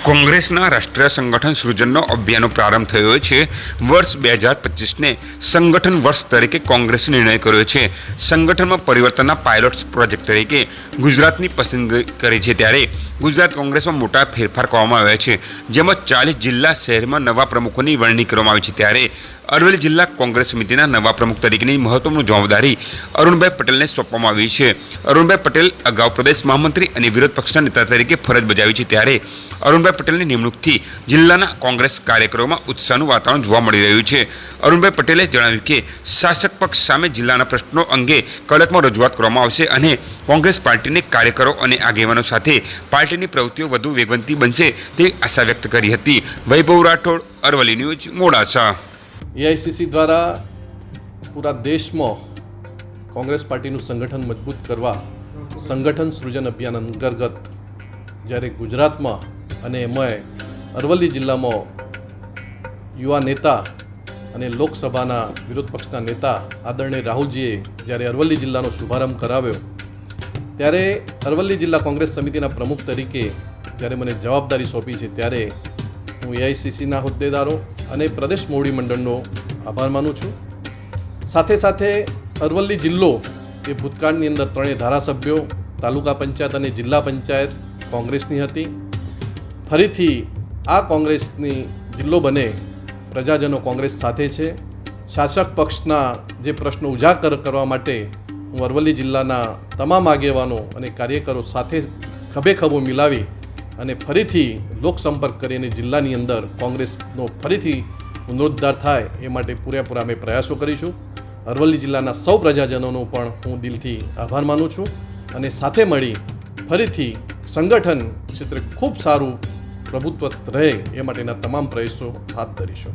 કોંગ્રેસના રાષ્ટ્રીય સંગઠન સૃજનનો અભિયાનનો પ્રારંભ થયો છે। વર્ષ 2025ને સંગઠન વર્ષ તરીકે કોંગ્રેસે નિર્ણય કર્યો છે। સંગઠનમાં પરિવર્તનના પાયલોટ પ્રોજેક્ટ તરીકે ગુજરાતની પસંદગી કરી છે। ત્યારે ગુજરાત કોંગ્રેસમાં મોટા ફેરફાર કરવામાં આવ્યા છે, જેમાં 40 જિલ્લા શહેરમાં નવા પ્રમુખોની વરણી કરવામાં આવી છે। ત્યારે અરવલ્લી જિલ્લા કોંગ્રેસ સમિતિના નવા પ્રમુખ તરીકેની મહત્વની જવાબદારી અરુણભાઈ પટેલને સોંપવામાં આવી છે। અરુણભાઈ પટેલ અગાઉ પ્રદેશ મહામંત્રી અને વિરોધ પક્ષના નેતા તરીકે ફરજ બજાવી છે। ત્યારે અરુણભાઈ પટેલની નિમણૂકથી જિલ્લાના કોંગ્રેસ કાર્યકરોમાં ઉત્સાહનું વાતાવરણ જોવા મળી રહ્યું છે। અરુણભાઈ પટેલે જણાવ્યું કે શાસક પક્ષ સામે જિલ્લાના પ્રશ્નો અંગે કડકમાં રજૂઆત કરવામાં આવશે અને કોંગ્રેસ પાર્ટીને કાર્યકરો અને આગેવાનો સાથે પાર્ટીની પ્રવૃત્તિઓ વધુ વેગવંતી બનશે તેવી આશા વ્યક્ત કરી હતી। વૈભવ રાઠોડ, અરવલ્લી ન્યૂઝ, મોડાસા। એઆઈસીસી દ્વારા પૂરા દેશમાં કોંગ્રેસ પાર્ટીનું સંગઠન મજબૂત કરવા સંગઠન સૃજન અભિયાન અંતર્ગત જ્યારે ગુજરાતમાં અને એમાંય અરવલ્લી જિલ્લામાં યુવા નેતા અને લોકસભાના વિરોધ પક્ષના નેતા આદરણીય રાહુલજીએ જ્યારે અરવલ્લી જિલ્લાનો શુભારંભ કરાવ્યો, ત્યારે અરવલ્લી જિલ્લા કોંગ્રેસ સમિતિના પ્રમુખ તરીકે જ્યારે મને જવાબદારી સોંપી છે, ત્યારે હું એઆઈસીસીના હોદ્દેદારો અને પ્રદેશ મોવડી મંડળનો આભાર માનું છું। સાથે સાથે અરવલ્લી જિલ્લો એ ભૂતકાળની અંદર 3 ધારાસભ્યો, તાલુકા પંચાયત અને જિલ્લા પંચાયત કોંગ્રેસની હતી। ફરીથી આ કોંગ્રેસની જિલ્લો બને, પ્રજાજનો કોંગ્રેસ સાથે છે। શાસક પક્ષના જે પ્રશ્નો ઉજાગર કરવા માટે હું અરવલ્લી જિલ્લાના તમામ આગેવાનો અને કાર્યકરો સાથે ખભે ખભો મિલાવી અને ફરીથી લોકસંપર્ક કરીને જિલ્લાની અંદર કોંગ્રેસનો ફરીથી પુનરુદ્ધાર થાય એ માટે પૂરેપૂરા અમે પ્રયાસો કરીશું। અરવલ્લી જિલ્લાના સૌ પ્રજાજનોનો પણ હું દિલથી આભાર માનું છું અને સાથે મળી ફરીથી સંગઠન ક્ષેત્રે ખૂબ સારું પ્રભુત્વ રહે એ માટેના તમામ પ્રયાસો હાથ ધરીશું।